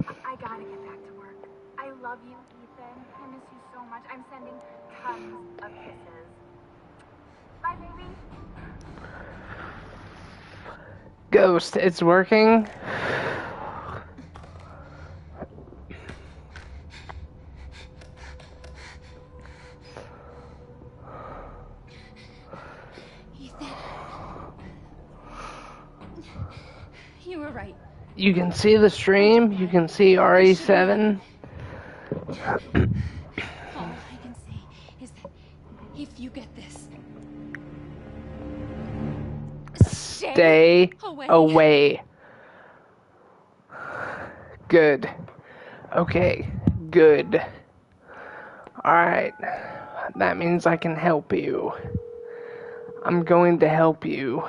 I gotta get back to work. I love you, Ethan. I miss you so much. I'm sending tons of kisses. Bye, baby. Ghost, it's working. Ethan. You were right. You can see the stream. You can see RE7. All I can say is that if you get this, stay away. Good. Okay, good. Alright. That means I can help you. I'm going to help you.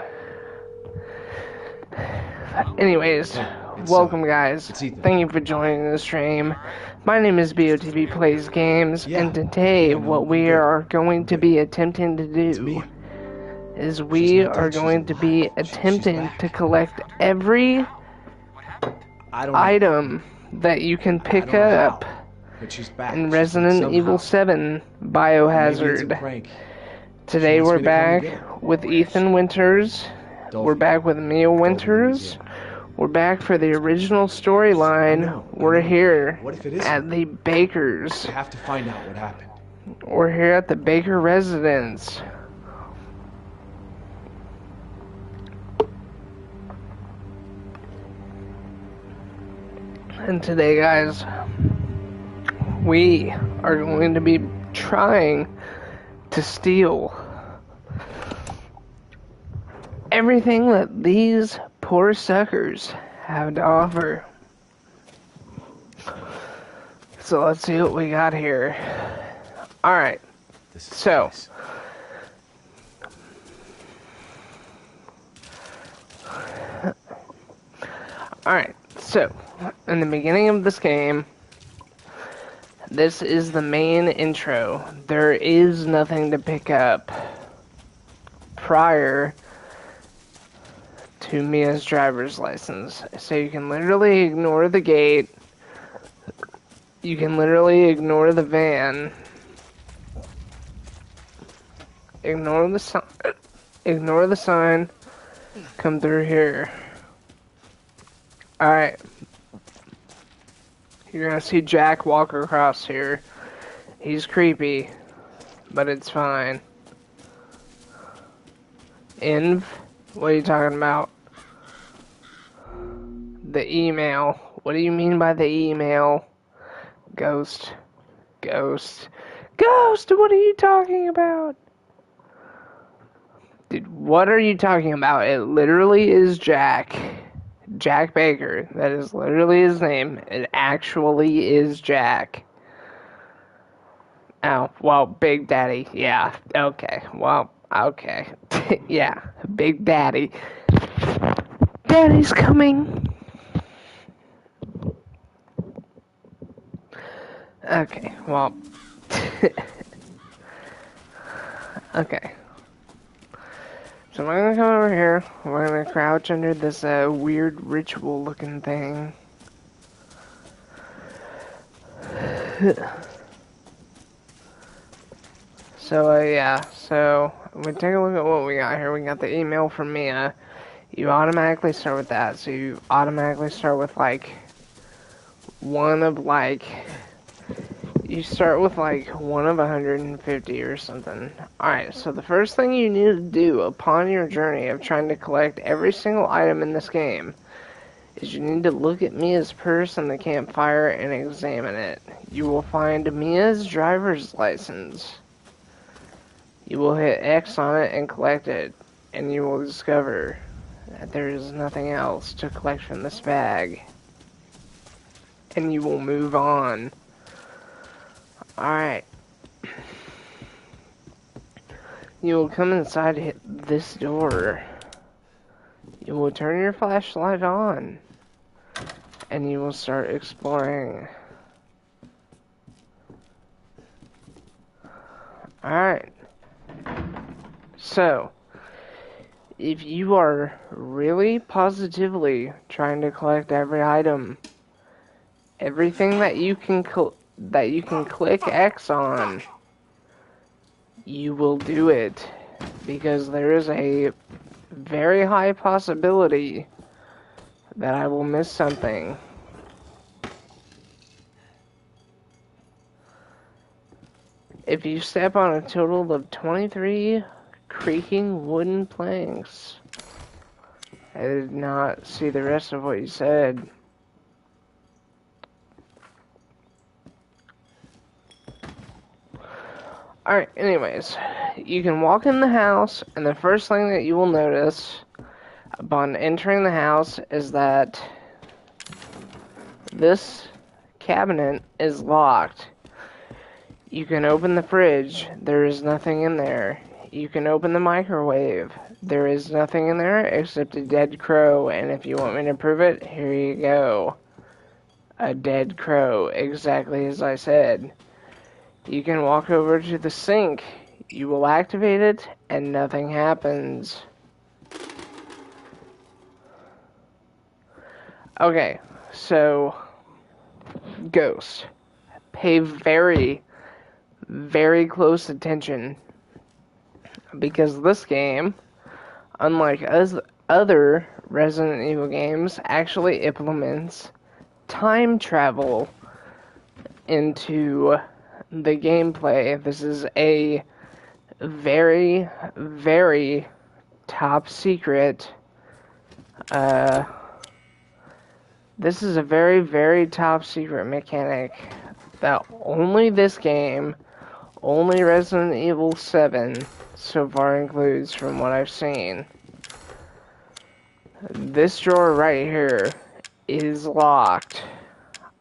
Anyways, welcome guys. Thank you for joining the stream. My name is BOTB Plays Games, and today what we are going to be attempting to do is we are going to be attempting to collect every item that you can pick up in Resident Evil 7 Biohazard. Today we're back with Ethan Winters. We're back with Mia Winters. We're back for the original storyline. We're here at the Baker's. I have to find out what happened. We're here at the Baker residence. And today, guys, we are going to be trying to steal everything that these poor suckers have to offer. So let's see what we got here. Alright, so alright, so in the beginning of this game, this is the main intro. There is nothing to pick up prior to Mia's driver's license. So you can literally ignore the gate. You can literally ignore the van. Ignore the sign. Come through here. Alright. You're gonna see Jack walk across here. He's creepy, but it's fine. Inv? What are you talking about? The email. What do you mean by the email? Ghost. Ghost. Ghost! What are you talking about? Dude, what are you talking about? It literally is Jack. Jack Baker. That is literally his name. It actually is Jack. Oh, well, Big Daddy. Yeah, okay. Well, okay. Yeah, Big Daddy. Daddy's coming. Okay, well. Okay. So we're gonna come over here. We're gonna crouch under this weird ritual looking thing. So yeah, so we take a look at what we got here. We got the email from Mia. You automatically start with that. So you automatically start with you start with 150 or something. Alright, so the first thing you need to do upon your journey of trying to collect every single item in this game is you need to look at Mia's purse on the campfire and examine it. You will find Mia's driver's license. You will hit X on it and collect it, and you will discover that there is nothing else to collect from this bag. And you will move on. Alright. You will come inside, hit this door. You will turn your flashlight on. And you will start exploring. Alright. So, if you are really positively trying to collect every item everything that you can click X on, you will do it, because there is a very high possibility that I will miss something. If you step on a total of 23 creaking wooden planks. I did not see the rest of what you said. Alright, anyways, you can walk in the house, and the first thing that you will notice upon entering the house is that this cabinet is locked. You can open the fridge, there is nothing in there. You can open the microwave, there is nothing in there except a dead crow, and if you want me to prove it, here you go. A dead crow, exactly as I said. You can walk over to the sink, you will activate it, and nothing happens. Okay, so, ghost. Pay very, very close attention, because this game, unlike other Resident Evil games, actually implements time travel into the gameplay. This is a very, very top secret, this is a very, very top secret mechanic that only this game, only Resident Evil 7 so far includes from what I've seen. This drawer right here is locked.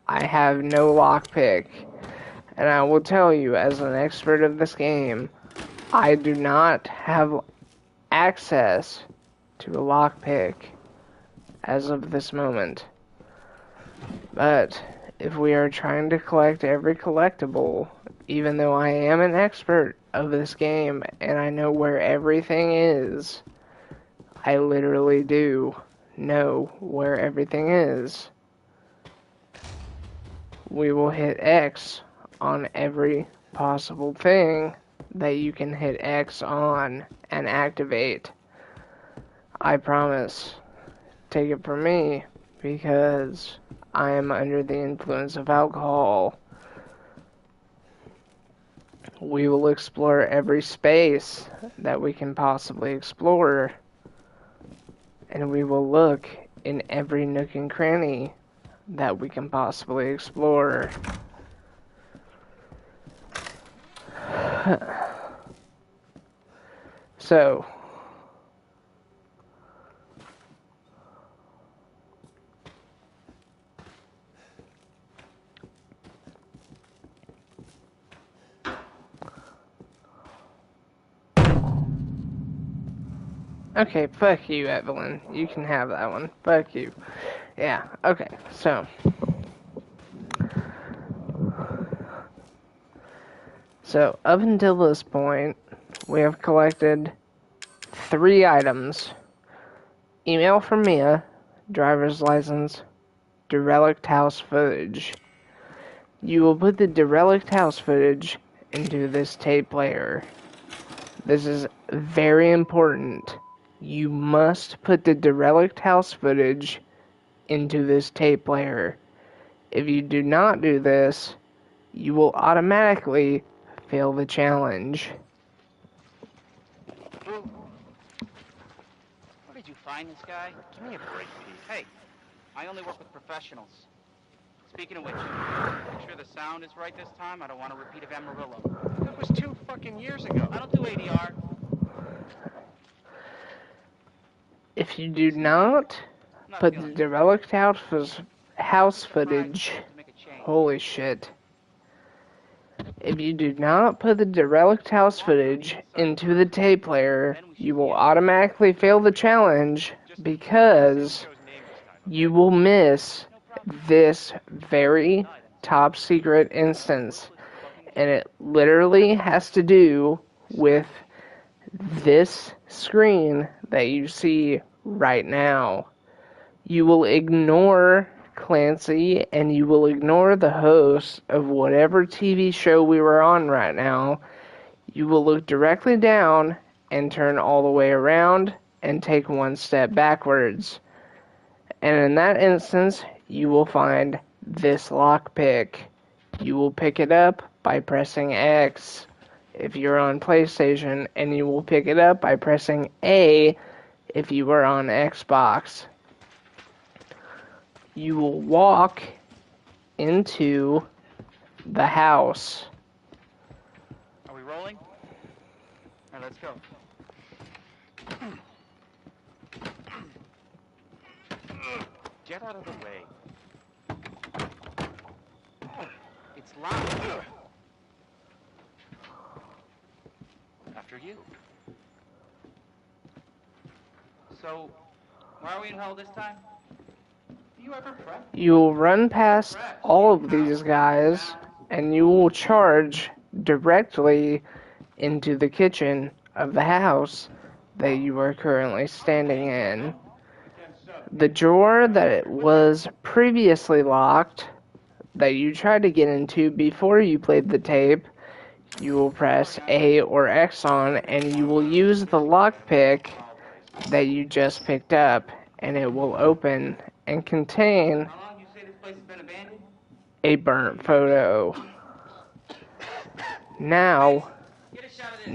I have no lockpick. And I will tell you, as an expert of this game, I do not have access to a lockpick as of this moment. But if we are trying to collect every collectible, even though I am an expert of this game and I know where everything is, I literally do know where everything is. We will hit X on every possible thing that you can hit X on and activate. I promise. Take it from me, because I am under the influence of alcohol. We will explore every space that we can possibly explore, and we will look in every nook and cranny that we can possibly explore. So, okay, fuck you, Evelyn. You can have that one. Fuck you. Yeah, okay, so. So, up until this point, we have collected 3 items. Email from Mia, driver's license, derelict house footage. You will put the derelict house footage into this tape player. This is very important. You must put the derelict house footage into this tape player. If you do not do this, you will automatically fail the challenge. Where did you find this guy? Give me a break, Pete. Hey, I only work with professionals. Speaking of which, make sure the sound is right this time. I don't want a repeat of Amarillo. That was 2 fucking years ago. I don't do ADR. If you do not put the derelict house footage, holy shit. If you do not put the derelict house footage into the tape player, you will automatically fail the challenge, because you will miss this very top secret instance. And it literally has to do with this screen that you see right now. You will ignore Clancy, and you will ignore the host of whatever TV show we were on right now. You will look directly down and turn all the way around and take one step backwards. And in that instance, you will find this lockpick. You will pick it up by pressing X if you're on PlayStation, and you will pick it up by pressing A if you are on Xbox. You will walk into the house. Are we rolling? All right, let's go. Get out of the way. It's locked. After you. So, why are we in hell this time? Do you ever prep? You will run past all of these guys, and you will charge directly into the kitchen of the house that you are currently standing in. The drawer that was previously locked, that you tried to get into before you played the tape, you will press A or X on, and you will use the lockpick that you just picked up, and it will open and contain How long you say this place has been abandoned? a burnt photo. Now, Get a shot of this.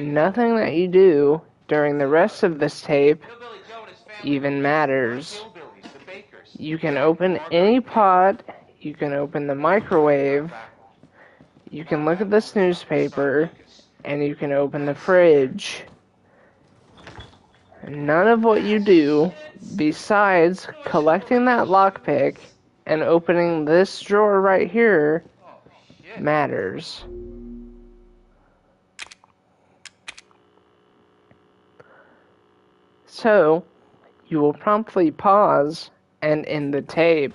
nothing that you do during the rest of this tape Hillbilly Joe and his family. even matters. Hillbillies, the bakers. You can open any pot, you can open the microwave, you can look at this newspaper, and you can open the fridge. None of what you do, besides collecting that lockpick and opening this drawer right here, matters. So, you will promptly pause and end the tape,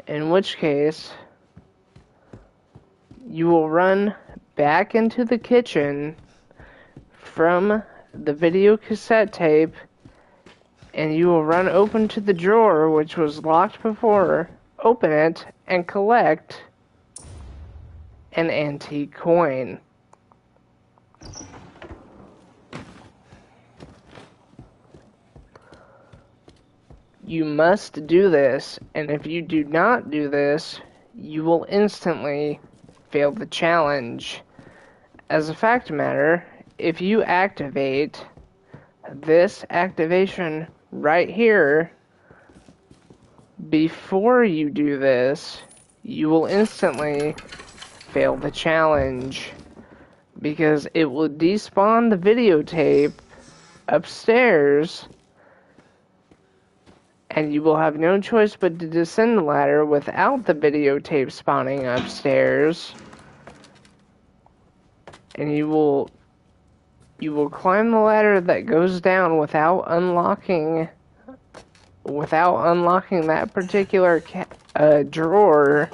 in which case, you will run back into the kitchen from the video cassette tape, and you will run open to the drawer which was locked before, open it, and collect an antique coin. You must do this, and if you do not do this, you will instantly fail the challenge. As a fact matter, if you activate this activation right here before you do this, you will instantly fail the challenge, because it will despawn the videotape upstairs, and you will have no choice but to descend the ladder without the videotape spawning upstairs, and you will climb the ladder that goes down without unlocking that particular drawer,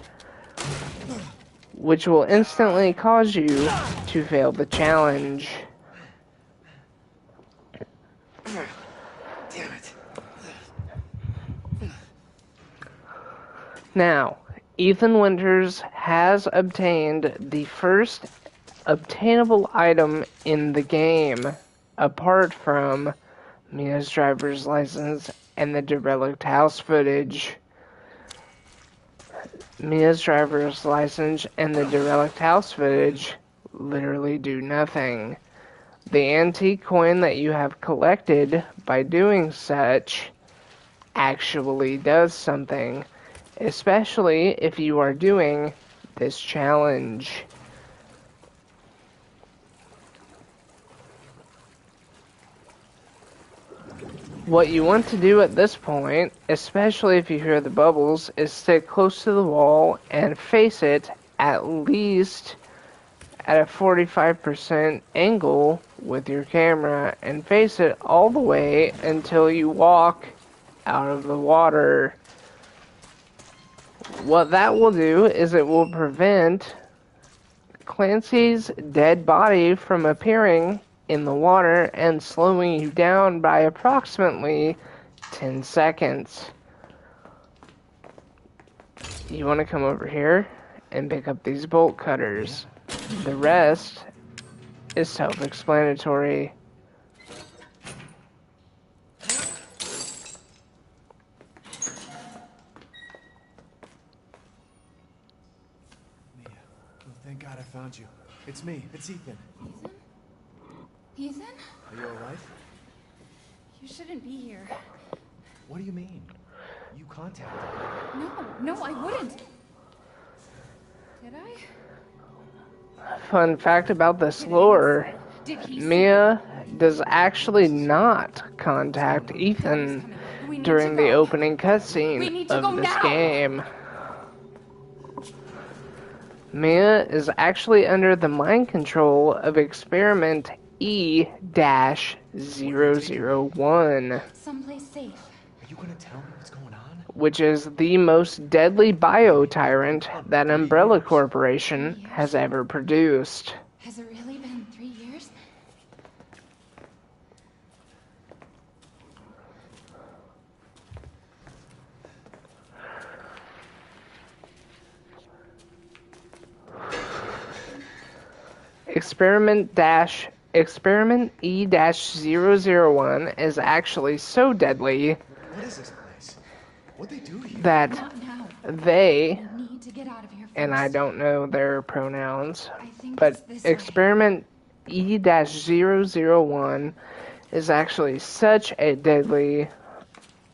which will instantly cause you to fail the challenge. Damn it. Now, Ethan Winters has obtained the first obtainable item in the game, apart from Mia's driver's license and the derelict house footage. Mia's driver's license and the derelict house footage literally do nothing. The antique coin that you have collected by doing such actually does something, especially if you are doing this challenge. What you want to do at this point, especially if you hear the bubbles, is stick close to the wall and face it at least at a 45% angle with your camera, and face it all the way until you walk out of the water. What that will do is it will prevent Clancy's dead body from appearing in the water and slowing you down by approximately 10 seconds. You want to come over here and pick up these bolt cutters. The rest is self-explanatory. Mia, oh, thank God I found you. It's me. It's Ethan. Ethan? Ethan? Are you alright? You shouldn't be here. What do you mean? You contacted me. No, I wouldn't. Did I? Fun fact about this lore, Did he see Mia does actually not contact Ethan We need during to the go. opening We cutscene need to go of this now. game. Mia is actually under the mind control of Experiment E-001, Someplace safe. Are you gonna tell me what's going on? which is the most deadly biotyrant that Umbrella Corporation has ever produced. Has it really been 3 years? Experiment E-001 is actually so deadly What is this place? What'd they do to you? that Not now. they, We need to get out of here first. and I don't know their pronouns, I think but it's this way. Experiment E-001 is actually such a deadly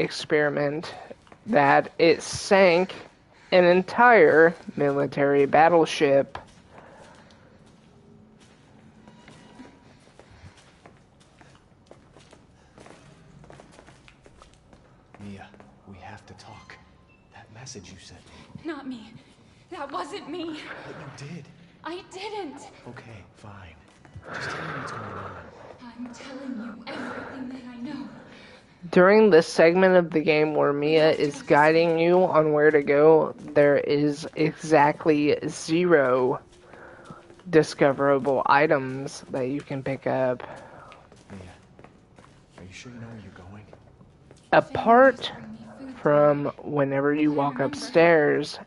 experiment that it sank an entire military battleship. Mia, we have to talk. That message you sent me. Not me. That wasn't me. But you did. I didn't. Okay, fine. Just tell me what's going on. I'm telling you everything that I know. During this segment of the game where Mia is guiding you on where to go, there is exactly 0 discoverable items that you can pick up. Mia, are you sure you know where you're going? Apart from whenever you walk upstairs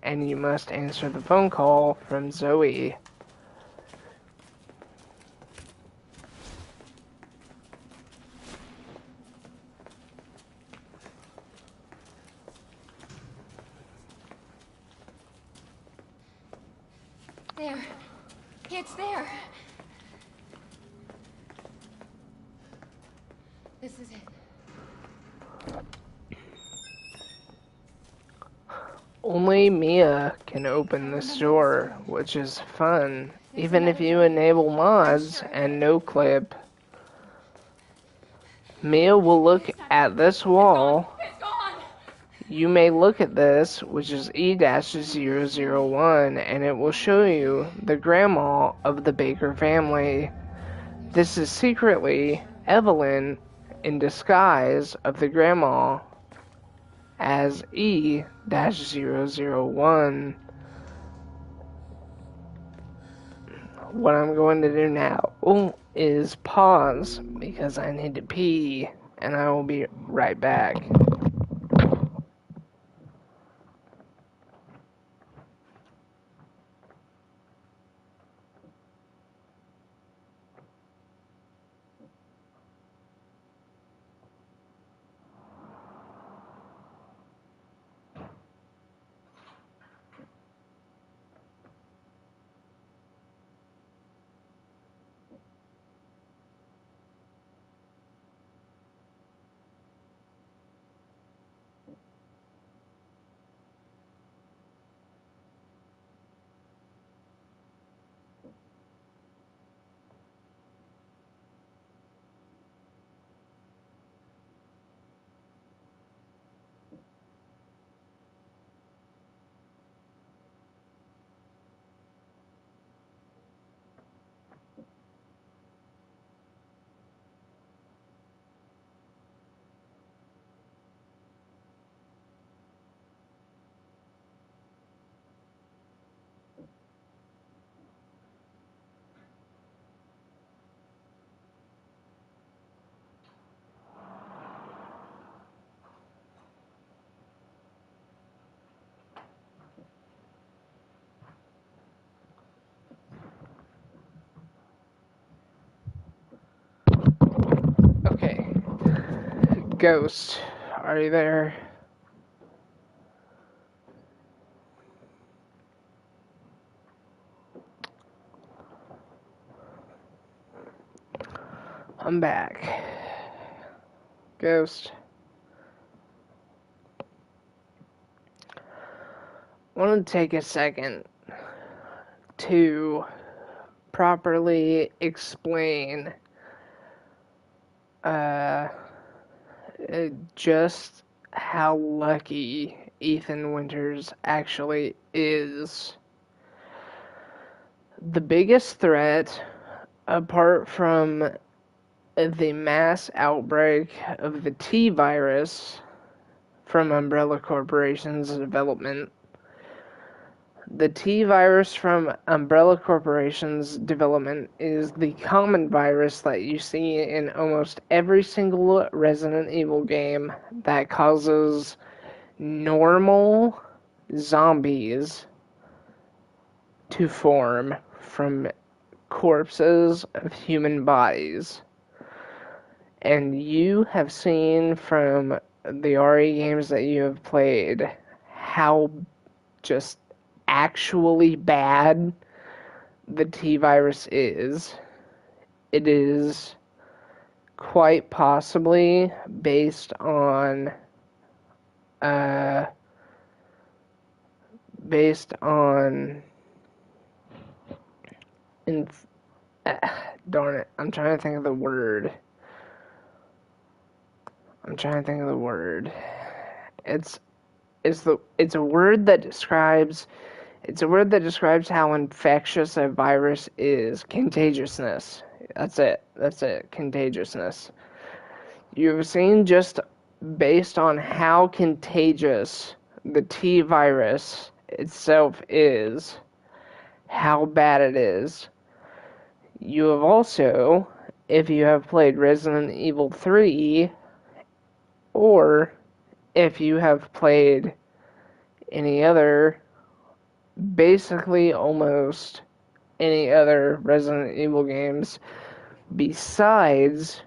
and you must answer the phone call from Zoe. There. It's there. This is it. Only Mia can open this door, which is fun, even if you enable mods and no clip. Mia will look at this wall. It's gone. You may look at this, which is E-001, and it will show you the grandma of the Baker family. This is secretly Evelyn in disguise of the grandma as E-001. What I'm going to do now is pause because I need to pee, and I will be right back. Ghost, are you there? I'm back. Ghost. I want to take a second to properly explain just how lucky Ethan Winters actually is. The biggest threat, apart from the mass outbreak of the T virus from Umbrella Corporation's development, the T virus from Umbrella Corporation's development is the common virus that you see in almost every single Resident Evil game that causes normal zombies to form from corpses of human bodies. And you have seen from the RE games that you have played how just actually bad the T virus is. It is quite possibly based on darn it, I'm trying to think of the word. It's a word that describes how infectious a virus is. Contagiousness. That's it. Contagiousness. You've seen, just based on how contagious the T virus itself is, how bad it is. You have also, if you have played Resident Evil 3, or if you have played any other, basically almost any other Resident Evil games besides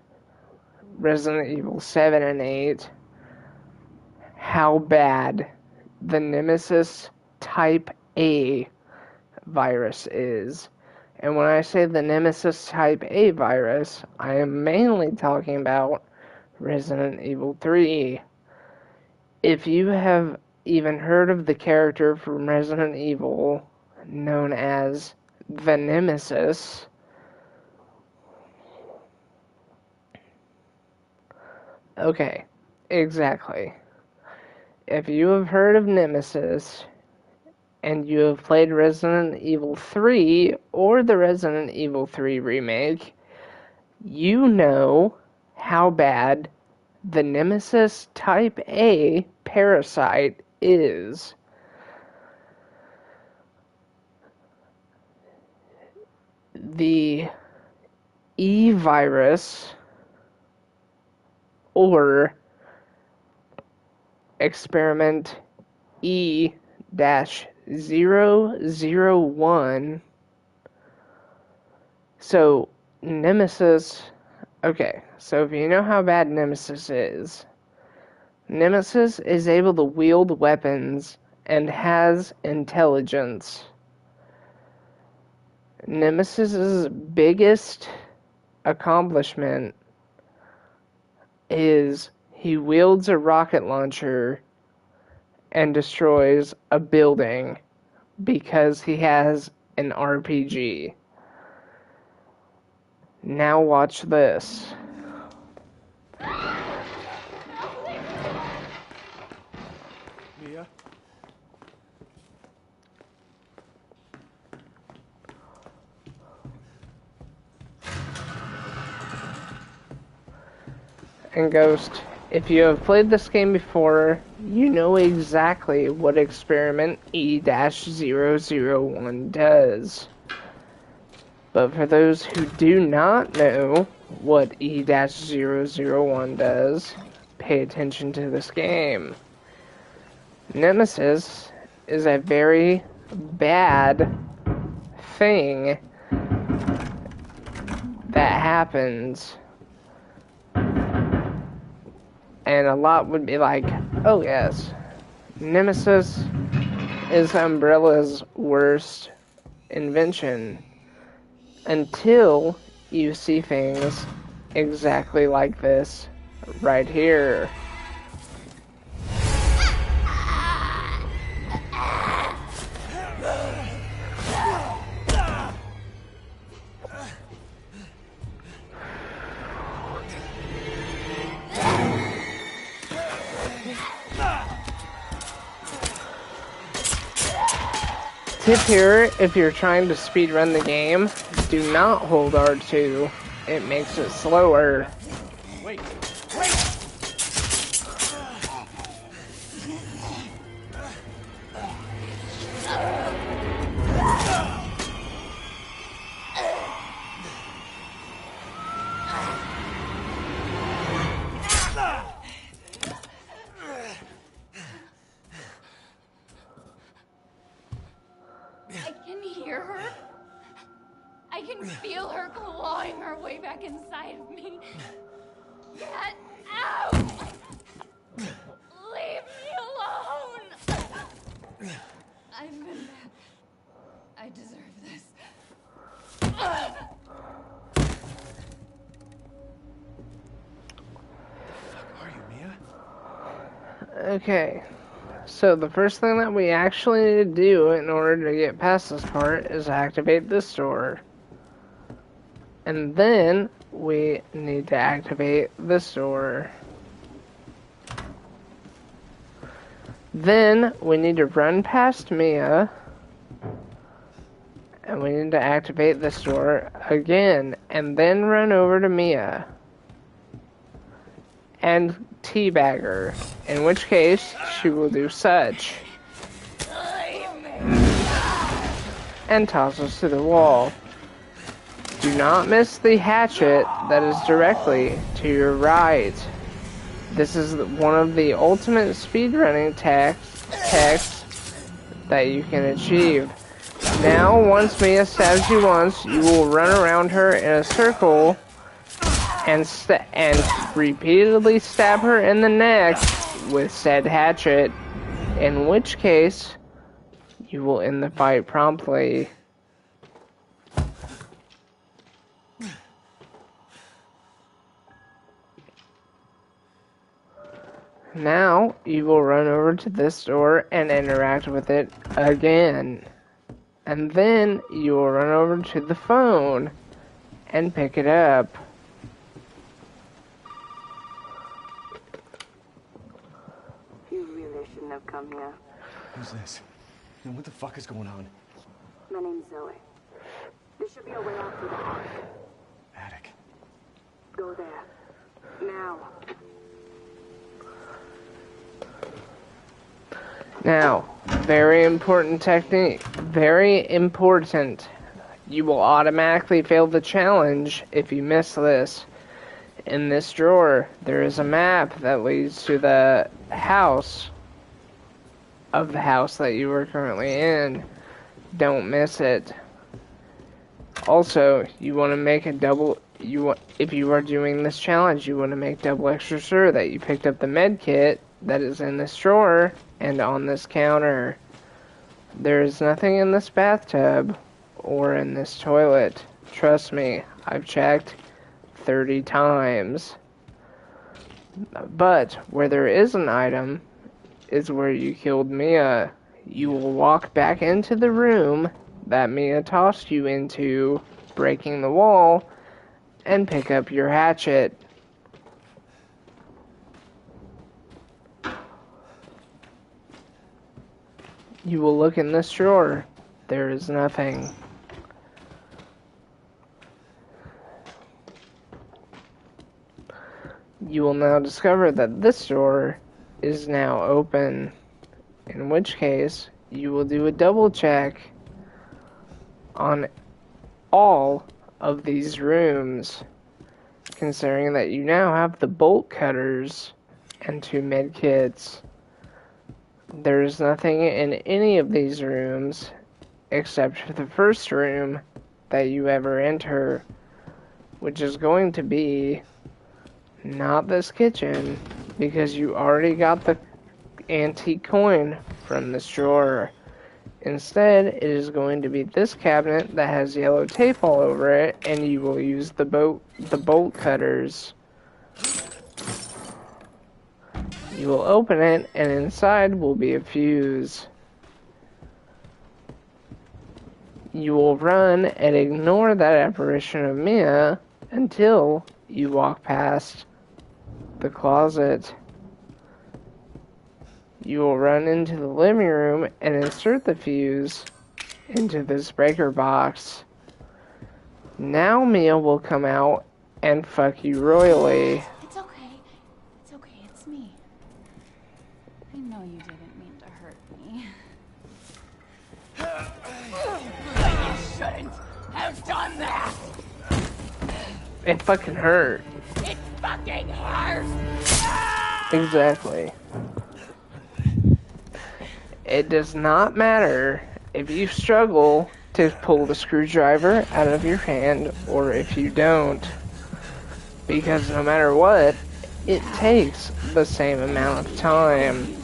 Resident Evil 7 and 8, how bad the Nemesis Type A virus is. And when I say the Nemesis Type A virus, I am mainly talking about Resident Evil 3. If you have even heard of the character from Resident Evil known as the Nemesis, okay, exactly. If you have heard of Nemesis, and you have played Resident Evil 3 or the Resident Evil 3 remake, you know how bad the Nemesis Type A parasite is. The E virus, or experiment E-001. So, Nemesis. Okay, so if you know how bad Nemesis is able to wield weapons and has intelligence. Nemesis's biggest accomplishment is he wields a rocket launcher and destroys a building because he has an RPG. Now watch this. Mia? And Ghost, if you have played this game before, you know exactly what experiment E-001 does. But for those who do not know what E-001 does, pay attention to this game. Nemesis is a very bad thing that happens, And a lot would be like, oh yes, Nemesis is Umbrella's worst invention. Until you see things exactly like this right here. Tip here, if you're trying to speedrun the game, do not hold R2. It makes it slower. Wait. I can hear her. I can feel her clawing her way back inside of me. Get out! Leave me alone! I've been bad. I deserve this. Are you, Mia? Okay, so the first thing that we actually need to do in order to get past this part is activate this door. And then we need to activate this door. Then we need to run past Mia. And we need to activate this door again. And then run over to Mia. And teabag her. In which case, she will do such. And toss us to the wall. Do not miss the hatchet that is directly to your right. This is one of the ultimate speedrunning techs that you can achieve. Now, once Mia stabs you once, you will run around her in a circle and repeatedly stab her in the neck with said hatchet, in which case, you will end the fight promptly. Now, you will run over to this door and interact with it again. And then, you will run over to the phone and pick it up. You really shouldn't have come here. Who's this? And what the fuck is going on? My name's Zoe. There should be a way out through the attic. Attic. Go there. Now. Now, very important technique. Very important. You will automatically fail the challenge if you miss this. In this drawer, there is a map that leads to the house of the house that you are currently in. Don't miss it. Also, you want to make a double... if you are doing this challenge, you want to make double extra sure that you picked up the med kit that is in this drawer and on this counter. There is nothing in this bathtub or in this toilet. Trust me, I've checked 30 times. But where there is an item is where you killed Mia. You will walk back into the room that Mia tossed you into, breaking the wall, and pick up your hatchet. You will look in this drawer. There is nothing. You will now discover that this door is now open, in which case you will do a double check on all of these rooms, considering that you now have the bolt cutters and 2 med kits. There is nothing in any of these rooms except for the first room that you ever enter, which is going to be not this kitchen, because you already got the antique coin from this drawer. Instead, it is going to be this cabinet that has yellow tape all over it, and you will use the bolt cutters. You will open it, and inside will be a fuse. You will run and ignore that apparition of Mia until you walk past the closet. You will run into the living room and insert the fuse into this breaker box. Now Mia will come out and fuck you royally. It's okay. It's okay. It's me. I know you didn't mean to hurt me. But you shouldn't have done that! It fucking hurt. It fucking hurts! Exactly. It does not matter if you struggle to pull the screwdriver out of your hand or if you don't. Because no matter what, it takes the same amount of time.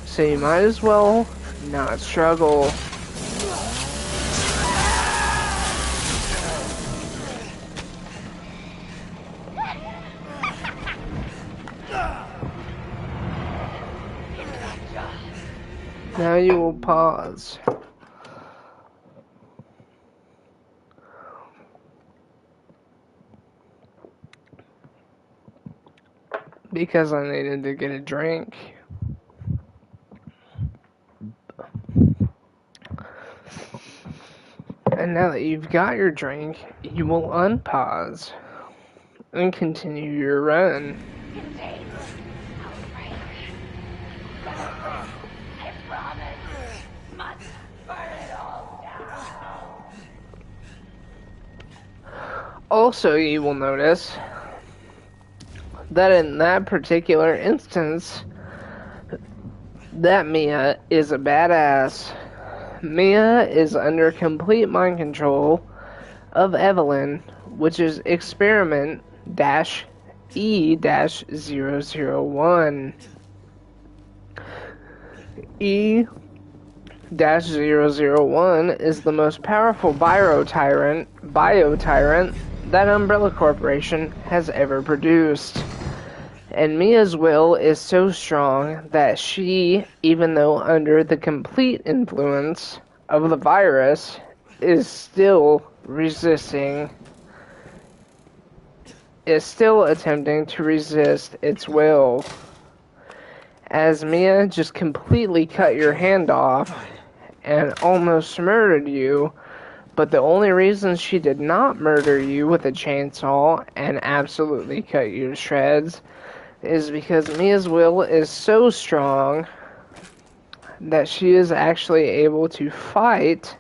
So you might as well not struggle. Now you will pause. Because I needed to get a drink. And now that you've got your drink, you will unpause and continue your run. Also, you will notice that in that particular instance, that Mia is a badass. Mia is under complete mind control of Evelyn, which is experiment-E-001. E-001 is the most powerful biotyrant that Umbrella Corporation has ever produced. And Mia's will is so strong that she, even though under the complete influence of the virus, is still attempting to resist its will. As Mia just completely cut your hand off and almost murdered you, but the only reason she did not murder you with a chainsaw and absolutely cut you to shreds is because Mia's will is so strong that she is actually able to fight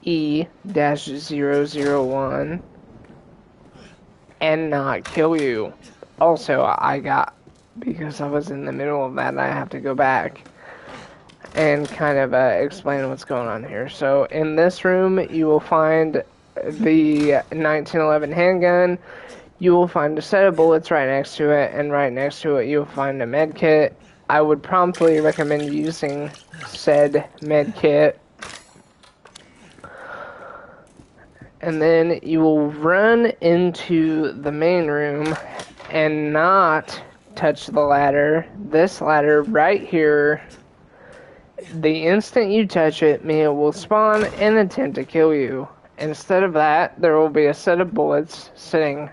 E-001 and not kill you. Also, because I was in the middle of that, I have to go back and kind of explain what's going on here. So in this room, you will find the 1911 handgun. You will find a set of bullets right next to it, and right next to it you'll find a med kit. I would promptly recommend using said med kit. And then you will run into the main room and not touch the ladder. This ladder right here. The instant you touch it, Mia will spawn and attempt to kill you. Instead of that, there will be a set of bullets sitting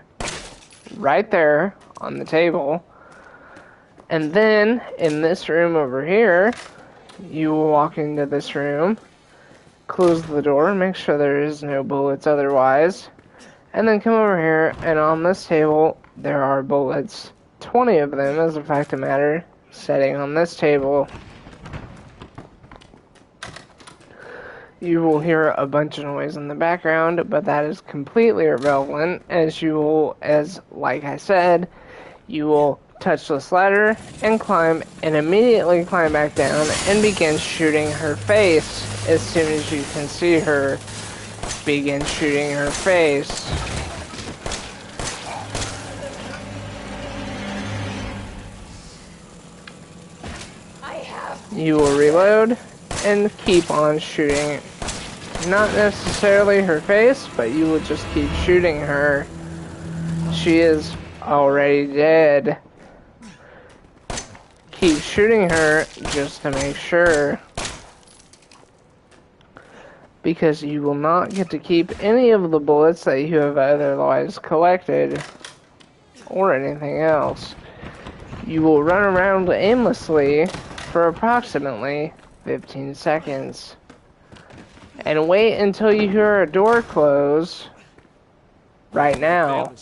right there on the table. And then, in this room over here, you will walk into this room, close the door, make sure there is no bullets otherwise, and then come over here, and on this table, there are bullets. 20 of them, as a fact of matter, sitting on this table. You will hear a bunch of noise in the background, but that is completely irrelevant, like I said, you will touch this ladder and climb, and immediately climb back down and begin shooting her face. As soon as you can see her, begin shooting her face. You will reload and keep on shooting. Not necessarily her face, but you will just keep shooting her. She is already dead. Keep shooting her just to make sure. Because you will not get to keep any of the bullets that you have otherwise collected. Or anything else. You will run around aimlessly for approximately 15 seconds. And wait until you hear a door close right now.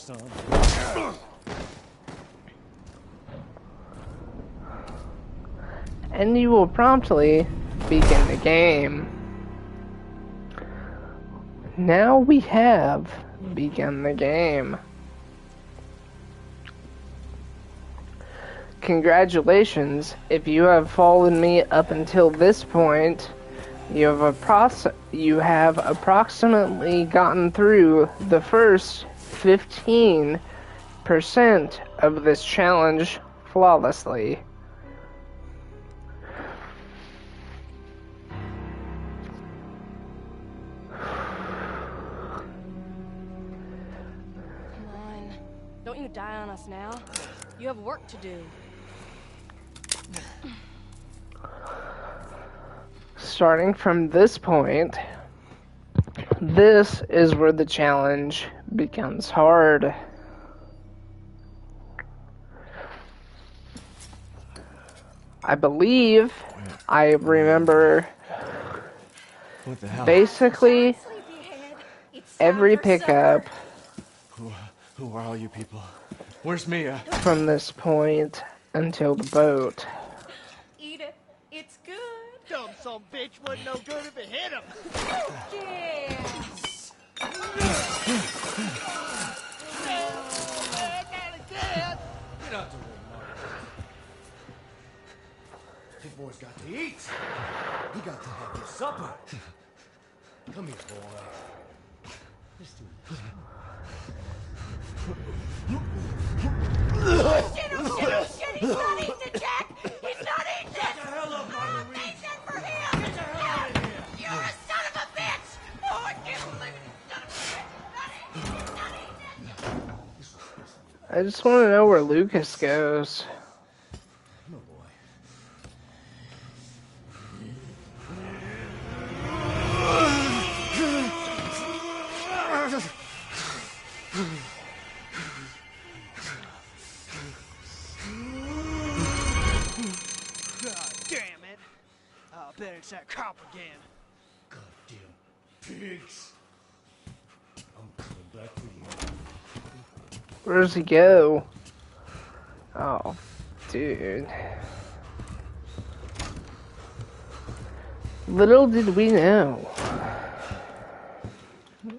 And you will promptly begin the game. Now we have begun the game. Congratulations, if you have followed me up until this point, you have approximately gotten through the first 15% of this challenge flawlessly. Come on. Don't you die on us now. You have work to do. Starting from this point, this is where the challenge becomes hard. I believe I remember What the hell? basically every pickup Who are all you people? Where's Mia? from this point until the boat. Eat it. It's good. Dumb son bitch wasn't no good if it hit him. Yeah. Get out the way, Mark. This boy's got to eat. He got to have his supper. Come here, boy. Let's do this. Shit, he's not eating it, Jack! He's not eating it! Get the hell up, Marguerite! Ain't that for him? Get the hell out of here! You're a son of a bitch! Oh, I can't believe it, you son of a bitch! Not eating it! I just want to know where Lucas goes. Come on, boy. God damn it. I'll bet it's that cop again. Goddamn pigs. I'm coming back for you. Where does he go? Oh, dude. Little did we know.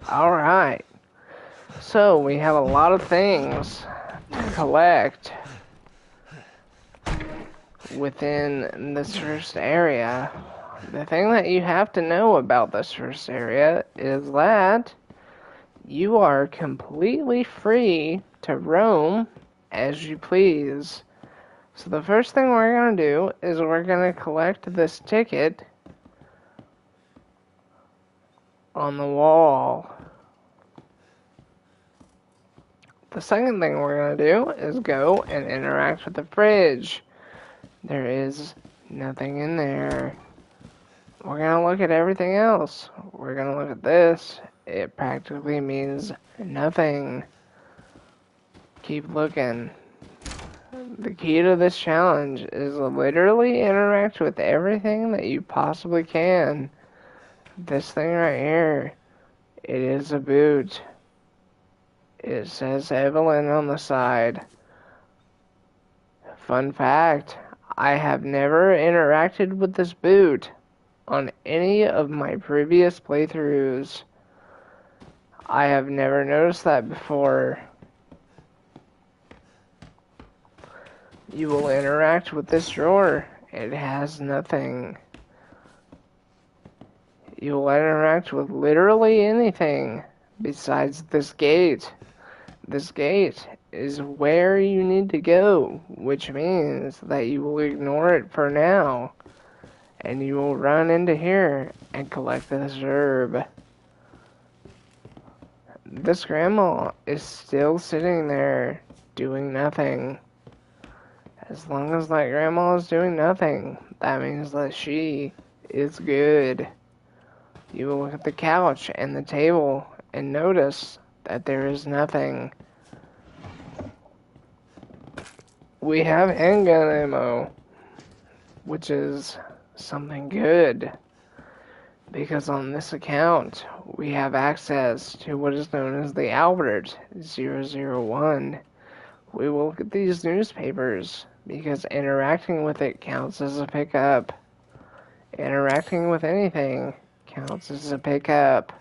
Alright. So, we have a lot of things to collect within this first area. The thing that you have to know about this first area is that you are completely free to roam as you please. So the first thing we're going to do is we're going to collect this ticket on the wall. The second thing we're going to do is go and interact with the fridge. There is nothing in there. We're going to look at everything else. We're going to look at this. It practically means nothing. Keep looking. The key to this challenge is literally interact with everything that you possibly can. This thing right here, it is a boot. It says Evelyn on the side. Fun fact, I have never interacted with this boot on any of my previous playthroughs. I have never noticed that before. You will interact with this drawer. It has nothing. You will interact with literally anything besides this gate. This gate is where you need to go, which means that you will ignore it for now. and you will run into here and collect this herb. This grandma is still sitting there doing nothing. As long as that grandma is doing nothing, that means that she is good. You will look at the couch and the table and notice that there is nothing. We have handgun ammo, which is something good, because on this account we have access to what is known as the Albert 001. We will look at these newspapers because interacting with it counts as a pickup. Interacting with anything counts as a pickup.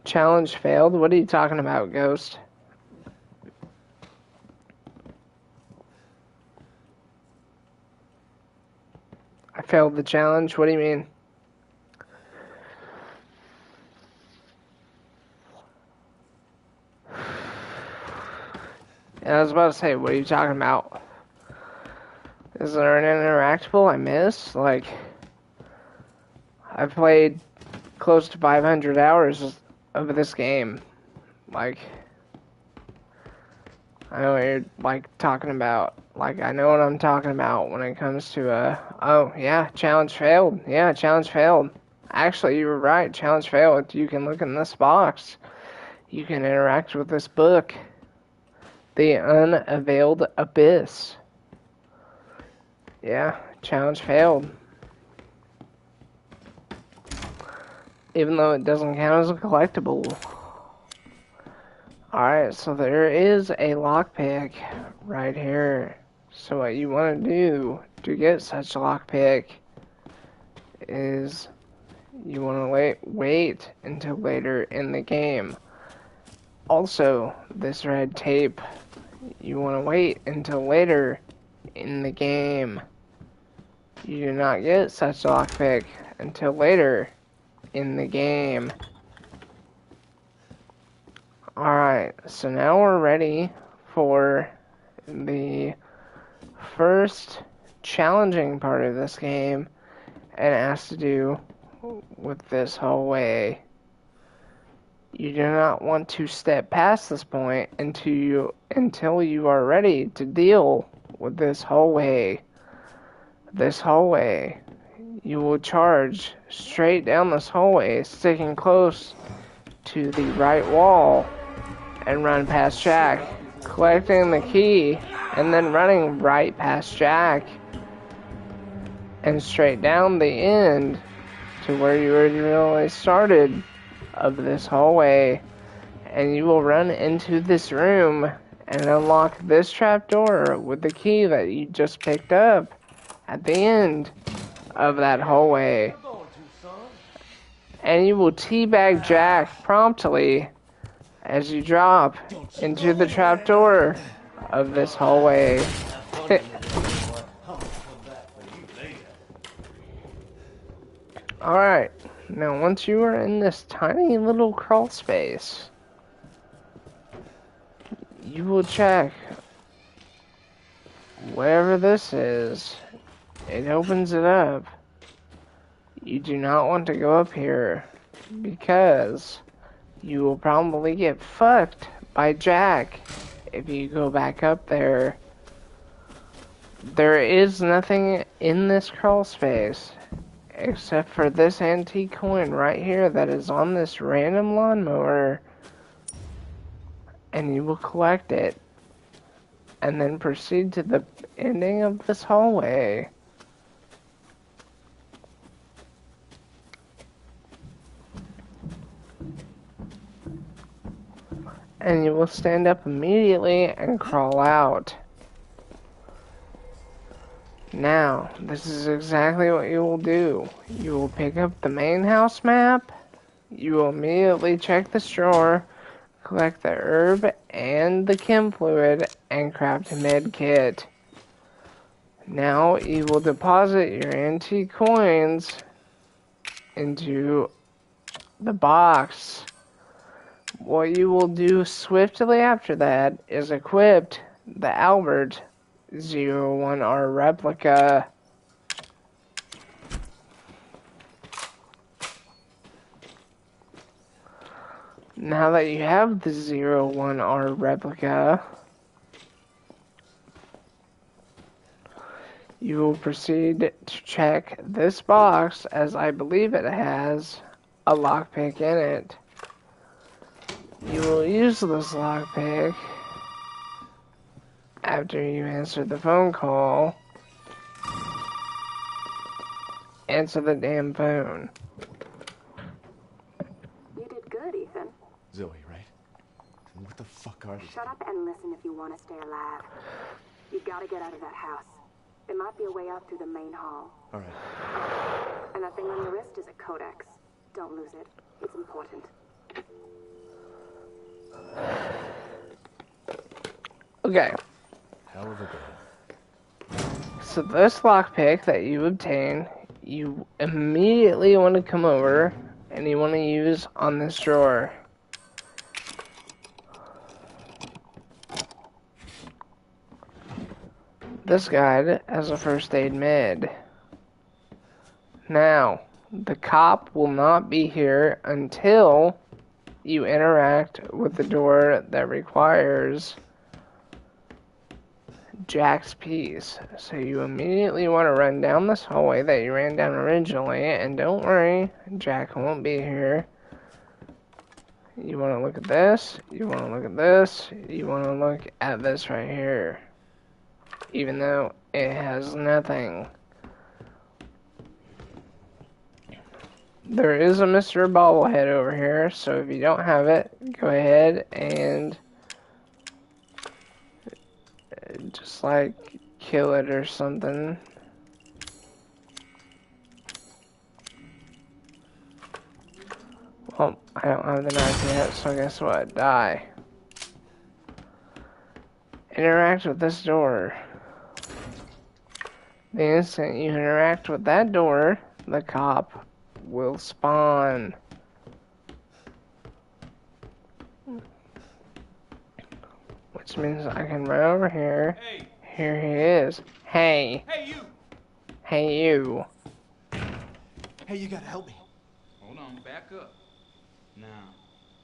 Challenge failed? What are you talking about, Ghost? I failed the challenge? What do you mean? Yeah, I was about to say, what are you talking about? Is there an interactable I missed? Like, I've played close to 500 hours of this game. Like, I know what you're, like, talking about. Like, I know what I'm talking about when it comes to, oh, yeah, challenge failed. Yeah, challenge failed. Actually, you were right, challenge failed. You can look in this box. You can interact with this book. The Unveiled Abyss. Yeah, challenge failed. Even though it doesn't count as a collectible. Alright, so there is a lockpick right here. So what you want to do to get such a lockpick is you want to wait until later in the game. Also, this red tape, you want to wait until later in the game. You do not get such a lockpick until later in the game. Alright, so now we're ready for the first challenging part of this game, and it has to do with this hallway. You do not want to step past this point until you are ready to deal with this hallway. This hallway. You will charge straight down this hallway, sticking close to the right wall, and run past Jack, collecting the key, and then running right past Jack, and straight down the end to where you originally started of this hallway, and you will run into this room and unlock this trapdoor with the key that you just picked up at the end of that hallway. And you will teabag Jack promptly as you drop into the trapdoor of this hallway. Alright, now once you are in this tiny little crawl space, you will check whatever this is. It opens it up. You do not want to go up here because you will probably get fucked by Jack if you go back up there. There is nothing in this crawl space except for this antique coin right here that is on this random lawnmower, and you will collect it and then proceed to the ending of this hallway. And you will stand up immediately and crawl out. Now, this is exactly what you will do. You will pick up the main house map, you will immediately check this drawer, collect the herb and the chem fluid, and craft a med kit. Now you will deposit your antique coins into the box. What you will do swiftly after that is equip the Albert 01R replica. Now that you have the 01R replica, you will proceed to check this box, as I believe it has a lockpick in it. You will use this lockpick after you answer the phone call. Answer the damn phone. You did good, Ethan. Zoe, right? And what the fuck are they? Shut up and listen if you want to stay alive. You've got to get out of that house. There might be a way out through the main hall. All right. And that thing on your wrist is a codex. Don't lose it. It's important. Okay. Hell of a girl. So this lockpick that you obtain, you immediately want to come over and you want to use on this drawer. This guide has a first aid med. Now, the cop will not be here until you interact with the door that requires Jack's piece. So you immediately want to run down this hallway that you ran down originally, and don't worry, Jack won't be here. You want to look at this, you want to look at this, you want to look at this right here. Even though it has nothing. There is a Mr. Bobblehead over here, so if you don't have it, go ahead and just like kill it or something. Well, I don't have the knife yet, so guess what? Die. Interact with this door. The instant you interact with that door, the cop will spawn. Which means I can run over here. Hey. Here he is. Hey. Hey, you. Hey, you. Hey, you gotta help me. Hold on, back up. Now,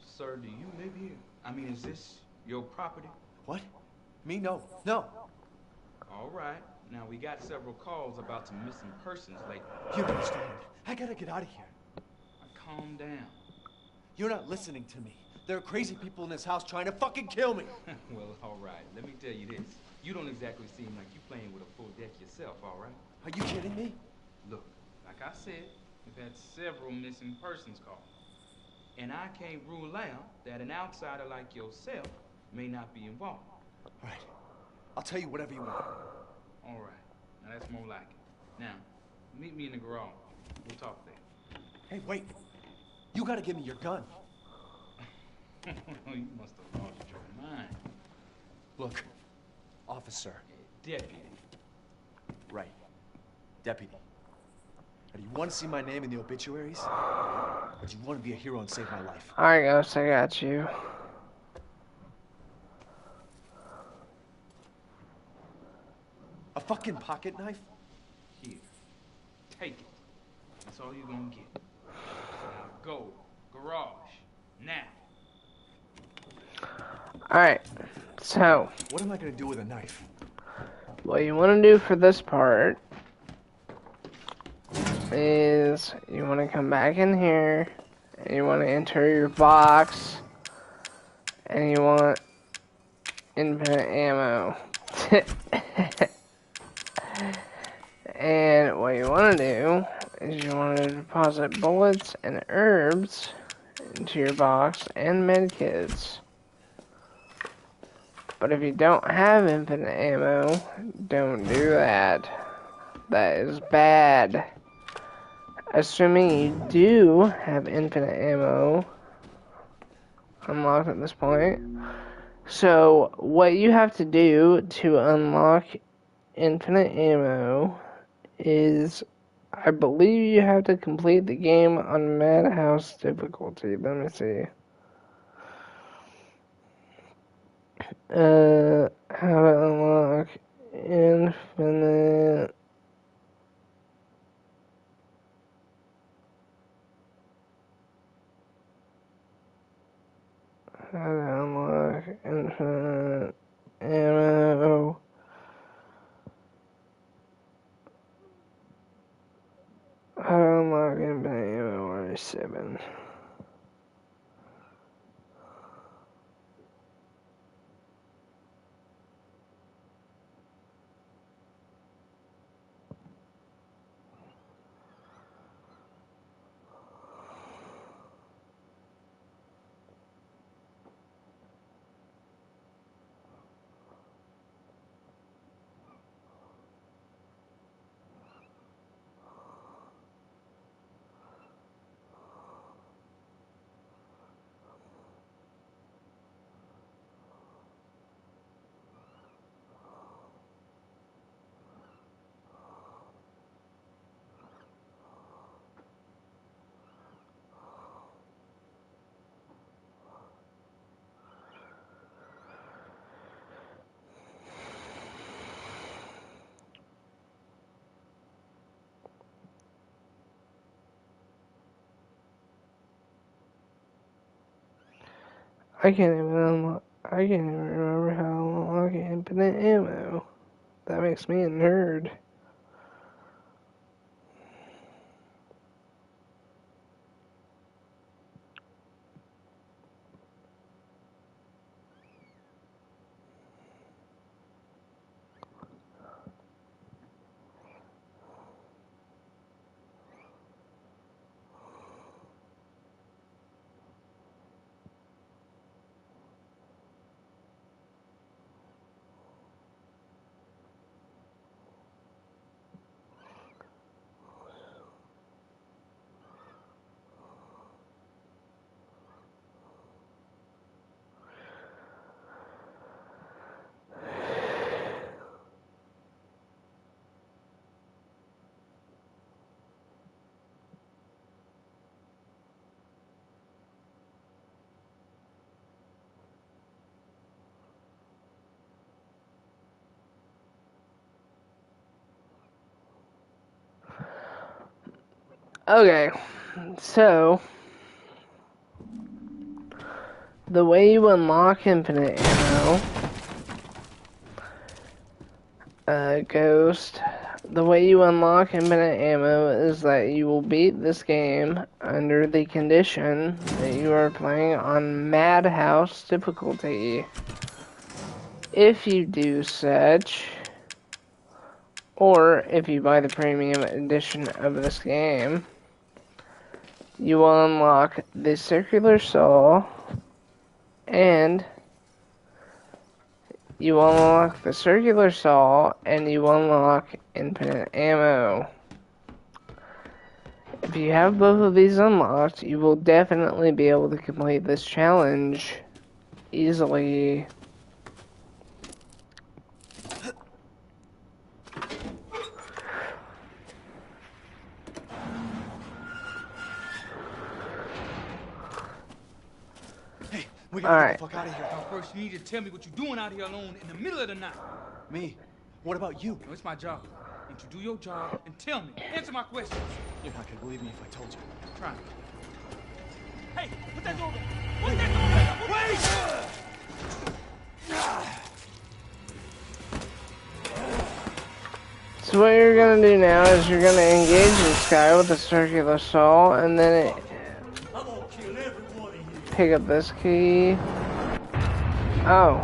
sir, do you live here? I mean, is this your property? What? Me? No. No. All right. Now, we got several calls about some missing persons lately. You don't understand. I gotta get out of here. Now, calm down. You're not listening to me. There are crazy people in this house trying to fucking kill me. Well, all right. Let me tell you this. You don't exactly seem like you playing with a full deck yourself, all right? Are you kidding me? Look, like I said, we've had several missing persons calls. And I can't rule out that an outsider like yourself may not be involved. All right. I'll tell you whatever you want. All right. Now, that's more like it. Now, meet me in the garage. We'll talk there. Hey, wait. You gotta give me your gun. You must have lost your mind. Look, officer. Deputy. Right. Deputy. Now, do you want to see my name in the obituaries? Or do you want to be a hero and save my life? Alright, Ghost, I got you. A fucking pocket knife? Here. Take it. That's all you're gonna get. Now go. Garage. Now. Alright, so What am I gonna do with a knife? what you want to do for this part is you want to come back in here and you want to enter your box and you want infinite ammo. And what you want to do is you want to deposit bullets and herbs into your box and medkits. But if you don't have infinite ammo, don't do that. That is bad. Assuming you do have infinite ammo unlocked at this point. So, what you have to do to unlock infinite ammo is, I believe you have to complete the game on Madhouse difficulty. Let me see. How to unlock unlock infinite ammo. How to unlock infinite ammo RE7. I can't even remember how to unlock infinite ammo. That makes me a nerd. Okay, so the way you unlock infinite ammo, Ghost, the way you unlock infinite ammo is that you will beat this game under the condition that you are playing on Madhouse difficulty. If you do such, or if you buy the premium edition of this game, you will unlock the circular saw, and you unlock the circular saw, and you unlock infinite ammo. If you have both of these unlocked, you will definitely be able to complete this challenge easily. We gotta Alright. get the fuck out of here. Now first you need to tell me what you're doing out here alone in the middle of the night. Me? What about you? No, it's my job. And you do your job and tell me. Answer my questions. You're not gonna believe me if I told you. Try me. Hey, put that door back. Put that door back. So what you're gonna do now is you're gonna engage this guy with a circular saw, and then pick up this key. Oh.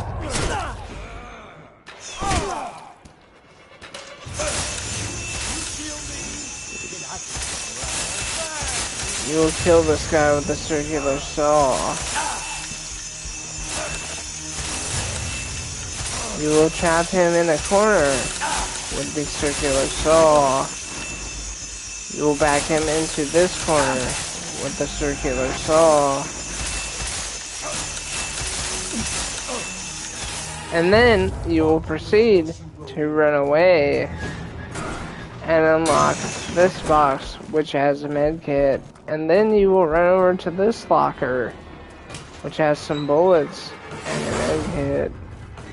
You will kill this guy with the circular saw. You will trap him in a corner with the circular saw. You will back him into this corner with the circular saw. And then you will proceed to run away and unlock this box, which has a med kit. And then you will run over to this locker, which has some bullets and a med kit.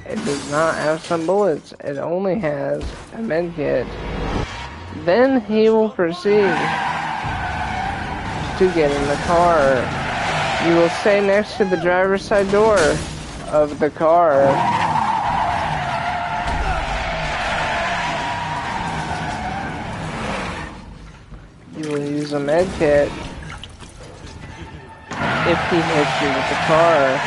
It does not have some bullets, it only has a med kit. Then he will proceed to get in the car. You will stay next to the driver's side door of the car. You will use a med kit if he hits you with the car.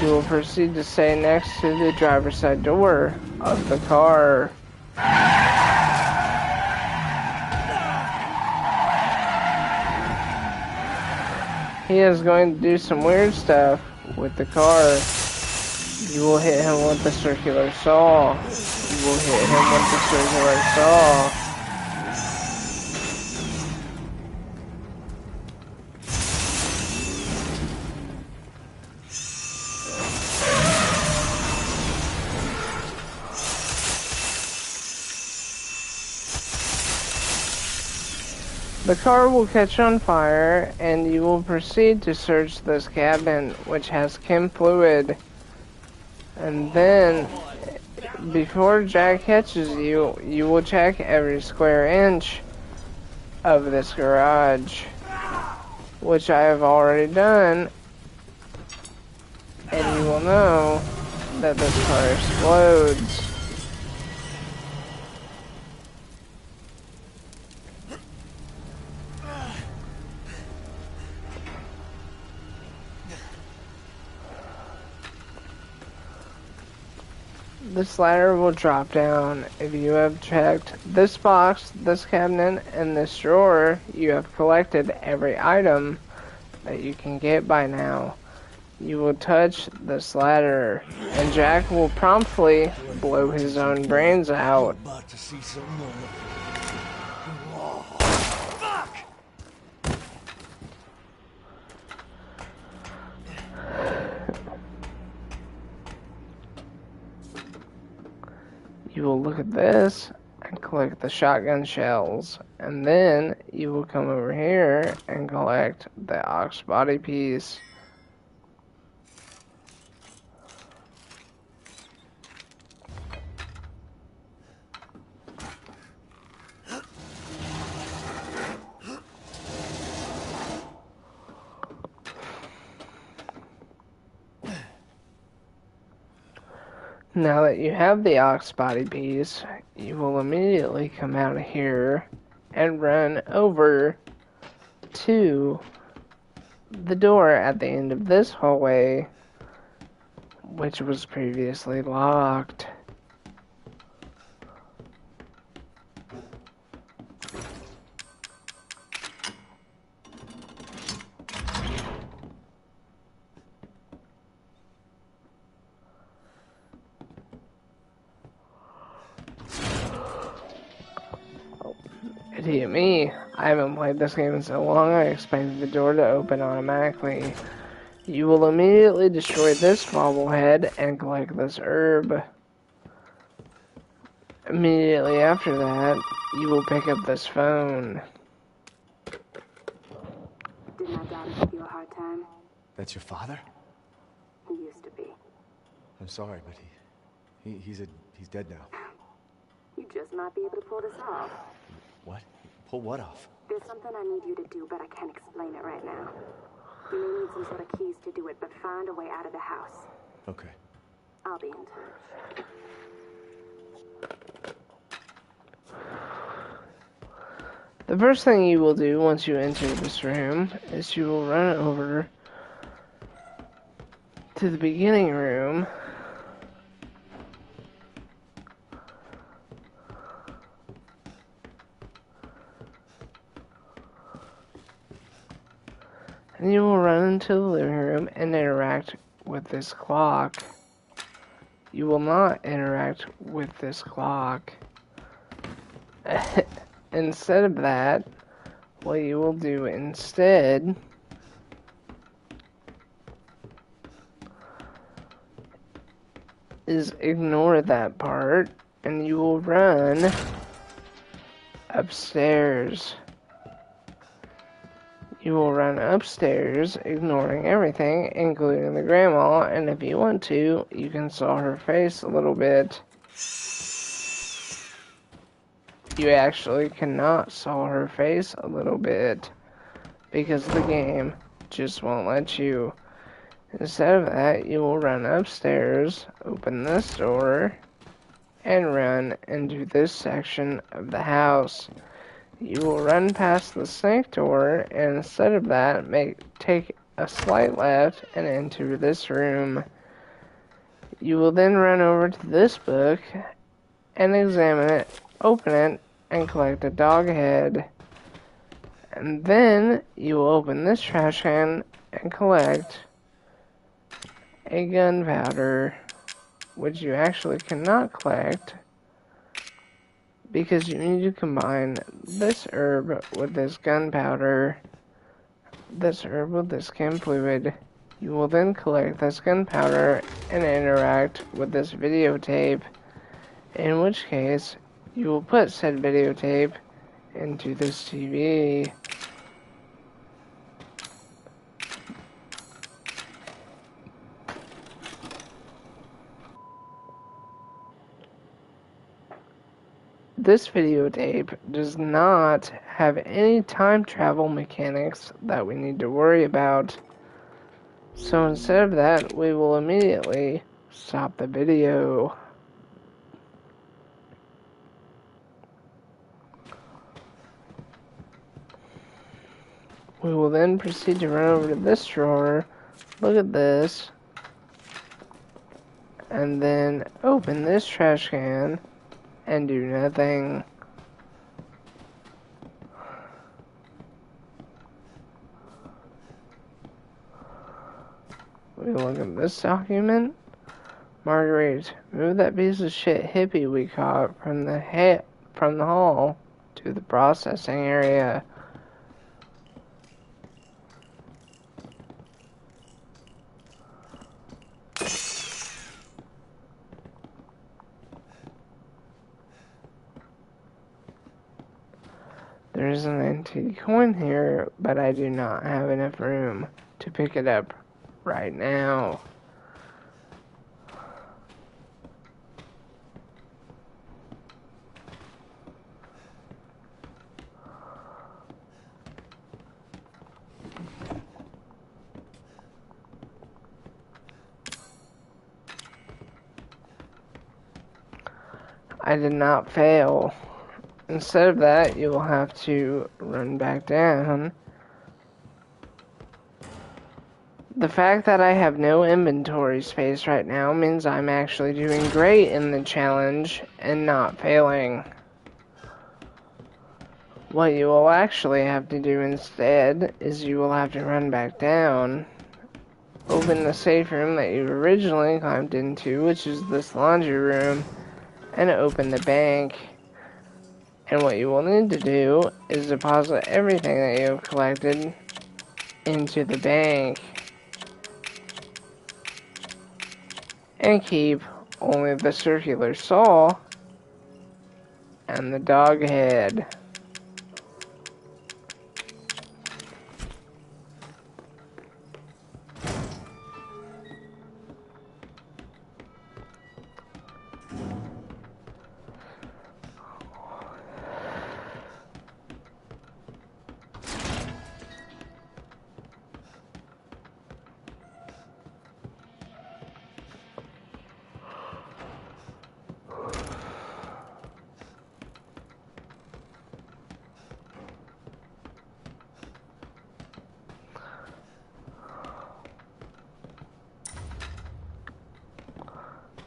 You will proceed to stay next to the driver's side door of the car. He is going to do some weird stuff with the car. You will hit him with the circular saw. You will hit him with the circular saw. The car will catch on fire, and you will proceed to search this cabinet, which has chem fluid. And then, before Jack catches you, you will check every square inch of this garage, which I have already done, and you will know that this car explodes. This ladder will drop down. If you have checked this box, this cabinet, and this drawer, you have collected every item that you can get by now. You will touch this ladder, and Jack will promptly blow his own brains out. About to see some more. You will look at this and collect the shotgun shells, and then you will come over here and collect the ox body piece. Now that you have the ox body piece, you will immediately come out of here and run over to the door at the end of this hallway, which was previously locked. Idiot me. I haven't played this game in so long, I expected the door to open automatically. You will immediately destroy this bobblehead and collect this herb. Immediately after that, you will pick up this phone. Did my daughter give you a hard time? That's your father? He used to be. I'm sorry, but he's dead now. You just might be able to pull this off. What? Pull what off? There's something I need you to do, but I can't explain it right now. You may need some sort of keys to do it, but find a way out of the house. Okay. I'll be in touch. The first thing you will do once you enter this room is you will run over to the beginning room. And you will run into the living room and interact with this clock. You will not interact with this clock. Instead of that, what you will do instead is ignore that part, and you will run upstairs. You will run upstairs, ignoring everything, including the grandma, and if you want to, you can saw her face a little bit. You actually cannot saw her face a little bit, because the game just won't let you. Instead of that, you will run upstairs, open this door, and run into this section of the house. You will run past the snake door, and instead of that, take a slight left and enter this room. You will then run over to this book and examine it, open it, and collect a dog head. And then you will open this trash can and collect a gunpowder, which you actually cannot collect because you need to combine this herb with this gunpowder, this herb with this chem fluid. You will then collect this gunpowder and interact with this videotape, in which case you will put said videotape into this TV. This videotape does not have any time travel mechanics that we need to worry about. So instead of that, we will immediately stop the video. We will then proceed to run over to this drawer, look at this, and then open this trash can and do nothing. We look at this document. Marguerite, move that piece of shit hippie we caught from the hall to the processing area. There is an antique coin here, but I do not have enough room to pick it up right now. I did not fail. Instead of that, you will have to run back down. The fact that I have no inventory space right now means I'm actually doing great in the challenge and not failing. What you will actually have to do instead is you will have to run back down, open the safe room that you originally climbed into, which is this laundry room, and open the bank. And what you will need to do is deposit everything that you have collected into the bank. And keep only the circular saw and the dog head.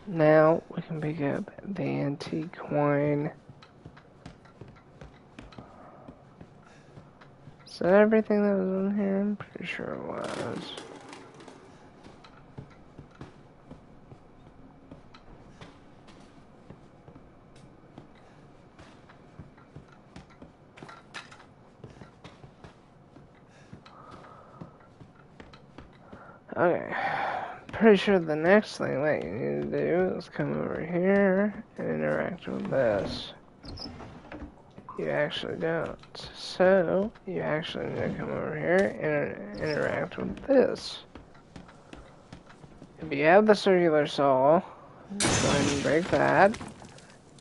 Now we can pick up the antique coin. Is that everything that was in here? I'm pretty sure it was. Okay. Pretty sure the next thing that you need to do is come over here and interact with this. You actually don't. So, you actually need to come over here and interact with this. If you have the circular saw, go ahead and break that.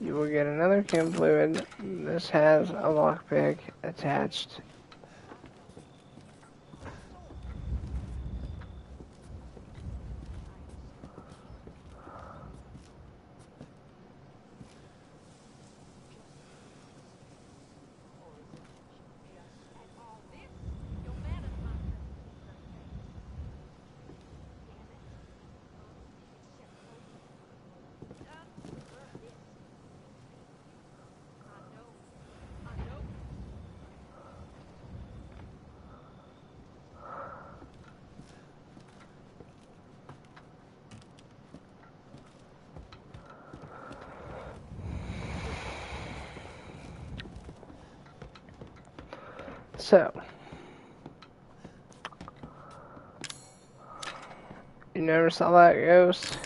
You will get another chem fluid. This has a lockpick attached. So, you never saw that ghost?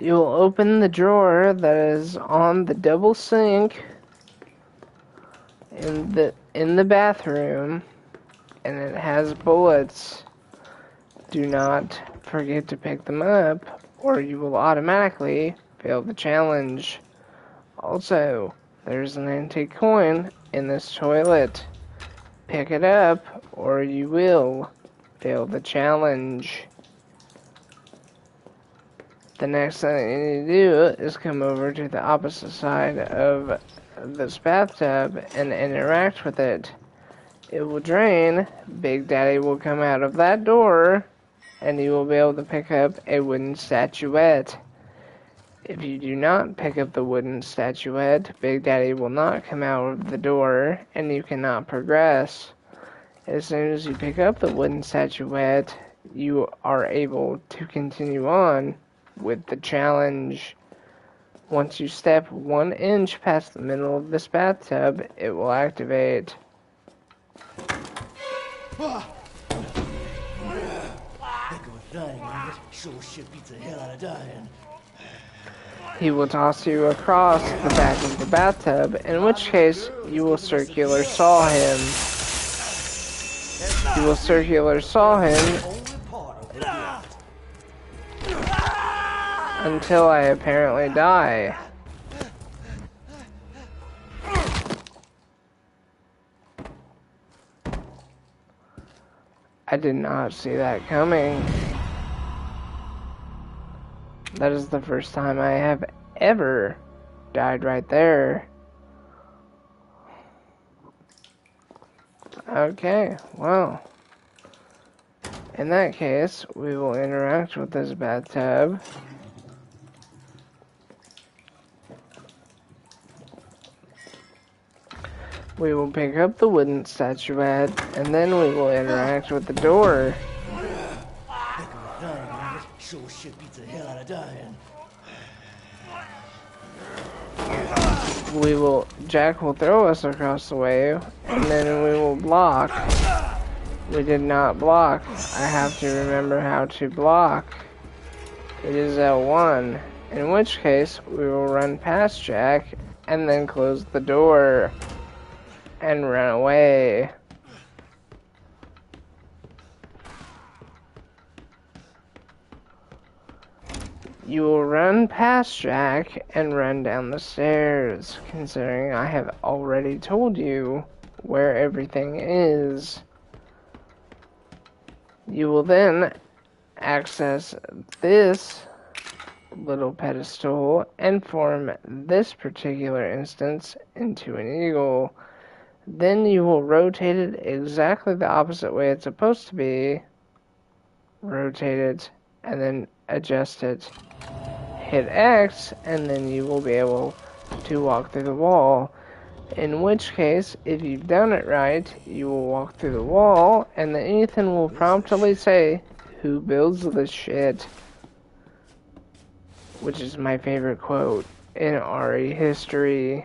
You'll open the drawer that is on the double sink in the bathroom, and it has bullets. Do not forget to pick them up, or you will automatically fail the challenge. Also, there's an antique coin in this toilet. Pick it up, or you will fail the challenge. The next thing you need to do is come over to the opposite side of this bathtub and interact with it. It will drain, Big Daddy will come out of that door, and you will be able to pick up a wooden statuette. If you do not pick up the wooden statuette, Big Daddy will not come out of the door, and you cannot progress. As soon as you pick up the wooden statuette, you are able to continue on with the challenge. Once you step 1 inch past the middle of this bathtub, it will activate. He will toss you across the back of the bathtub, in which case you will circular saw him. You will circular saw him until I apparently die. I did not see that coming. That is the first time I have ever died right there. Okay, well, in that case, we will interact with this bathtub. We will pick up the wooden statuette, and then we will interact with the door. Jack will throw us across the way, and then we will block. We did not block. I have to remember how to block. It is L1, in which case we will run past Jack, and then close the door, and run away. You will run past Jack and run down the stairs, considering I have already told you where everything is. You will then access this little pedestal and form this particular instance into an eagle. Then you will rotate it exactly the opposite way it's supposed to be. Rotate it and then adjust it. Hit X, and then you will be able to walk through the wall. In which case, if you've done it right, you will walk through the wall, and then Ethan will promptly say, "Who builds this shit?" Which is my favorite quote in RE history.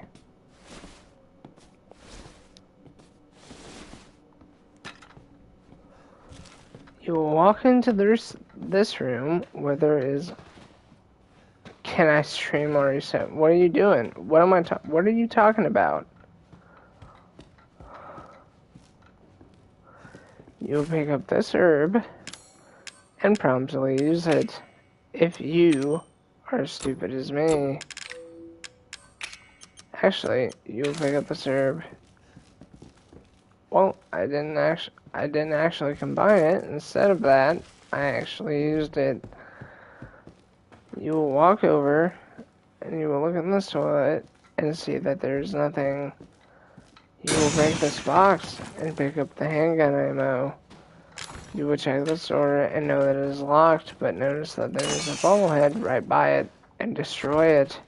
You will walk into this room where there is. Can I stream RE7? What are you doing? What are you talking about? You'll pick up this herb and promptly use it if you are as stupid as me. Actually, you'll pick up this herb. Well, I didn't actually combine it. Instead of that, I actually used it. You will walk over and you will look in this toilet and see that there's nothing. You will break this box and pick up the handgun ammo. You will check this door and know that it is locked, but notice that there is a bobblehead right by it and destroy it.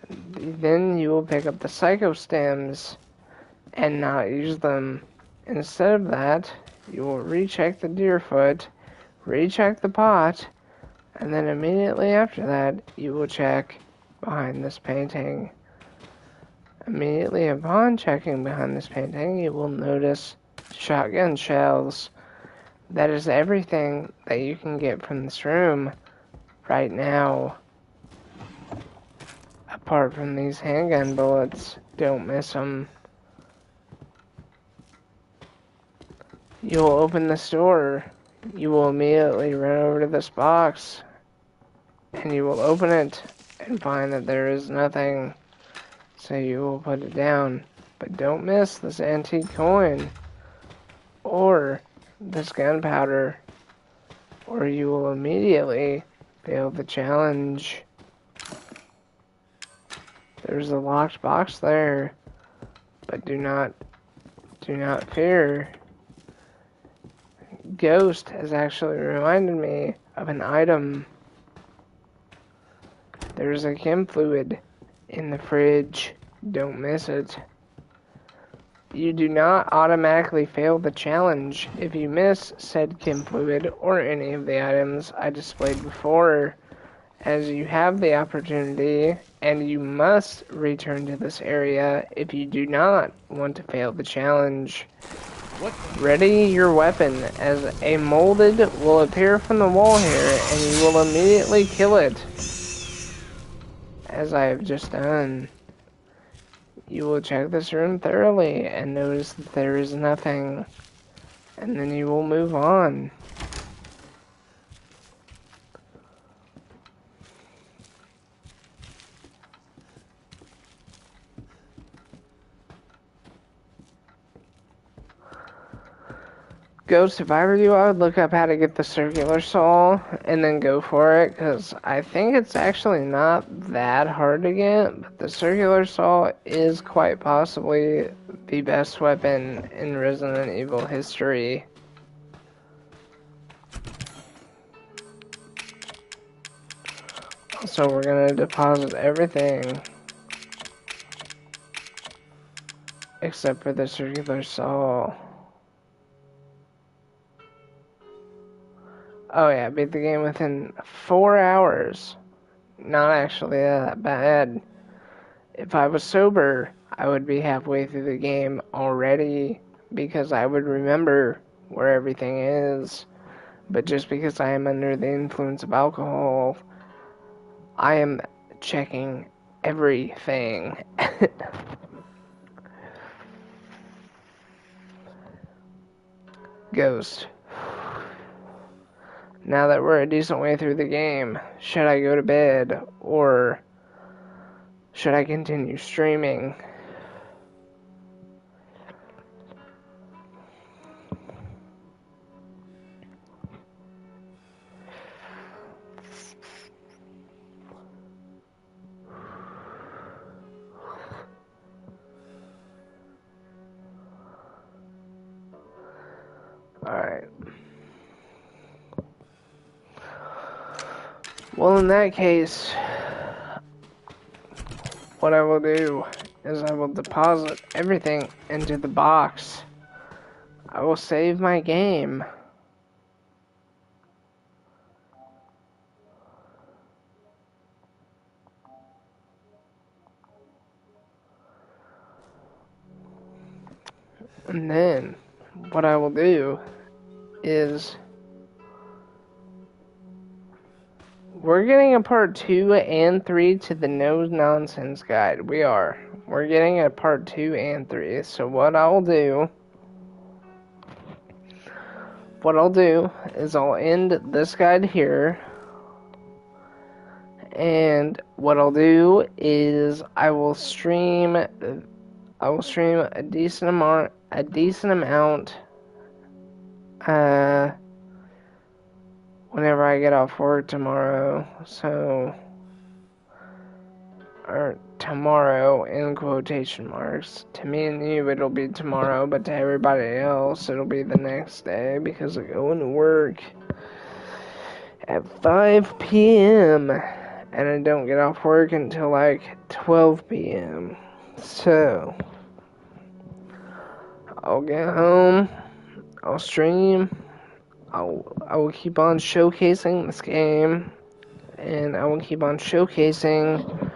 Then you will pick up the psycho stems and not use them. Instead of that, you will recheck the Deerfoot, recheck the pot, and then immediately after that, you will check behind this painting. Immediately upon checking behind this painting, you will notice shotgun shells. That is everything that you can get from this room right now. Apart from these handgun bullets, don't miss them. You will open this door. You will immediately run over to this box, and you will open it and find that there is nothing. So you will put it down. But don't miss this antique coin, or this gunpowder, or you will immediately fail the challenge. There's a locked box there, but do not fear. Ghost has actually reminded me of an item. There's a chem fluid in the fridge. Don't miss it. You do not automatically fail the challenge if you miss said chem fluid or any of the items I displayed before, as you have the opportunity and you must return to this area if you do not want to fail the challenge. Ready your weapon, as a molded will appear from the wall here and you will immediately kill it, as I have just done. You will check this room thoroughly and notice that there is nothing, and then you will move on. Ghost, if I were you, I would look up how to get the circular saw and then go for it, because I think it's actually not that hard to get, but the circular saw is quite possibly the best weapon in Resident Evil history. So we're gonna deposit everything except for the circular saw. Oh yeah, beat the game within 4 hours. Not actually that bad. If I was sober, I would be halfway through the game already, because I would remember where everything is. But just because I am under the influence of alcohol, I am checking everything. Ghost. Now that we're a decent way through the game, should I go to bed, or should I continue streaming? Alright. Well, in that case, what I will do is I will deposit everything into the box. I will save my game. And then, what I will do is, we're getting a part 2 and 3 to the No Nonsense Guide. We're getting a part 2 and 3. So what I'll do is I'll end this guide here. And what I'll do is I will stream a decent amount whenever I get off work tomorrow. So, or tomorrow in quotation marks. To me and you it'll be tomorrow, but to everybody else it'll be the next day, because I go into work at 5 p.m. and I don't get off work until like 12 p.m. So, I'll get home, I'll stream, I will keep on showcasing this game, and I will keep on showcasing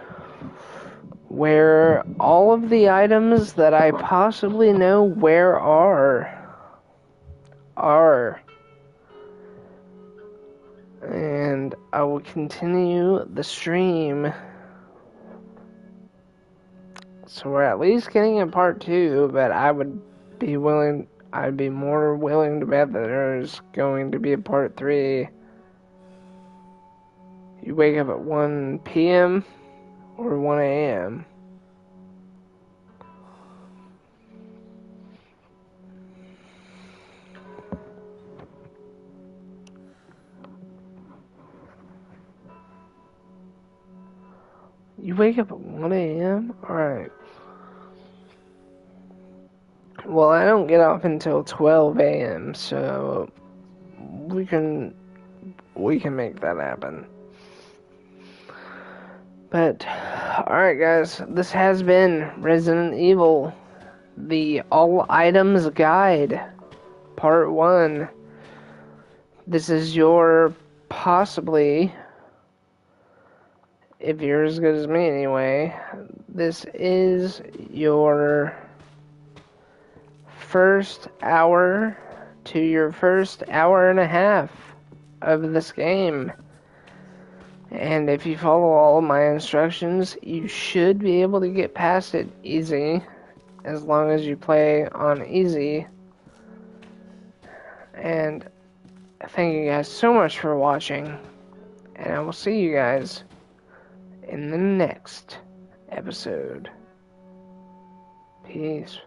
where all of the items that I possibly know where are. And I will continue the stream. So we're at least getting a part 2, but I'd be more willing to bet that there's going to be a part 3. You wake up at 1 p.m. or 1 a.m. You wake up at 1 a.m.? Alright. Well, I don't get off until 12 a.m., so we can make that happen. But, alright guys, this has been Resident Evil, the All Items Guide, Part 1. This is your, possibly, if you're as good as me anyway, this is your first hour to your first hour and a half of this game. And if you follow all of my instructions, you should be able to get past it easy, as long as you play on easy. And thank you guys so much for watching, and I will see you guys in the next episode. Peace.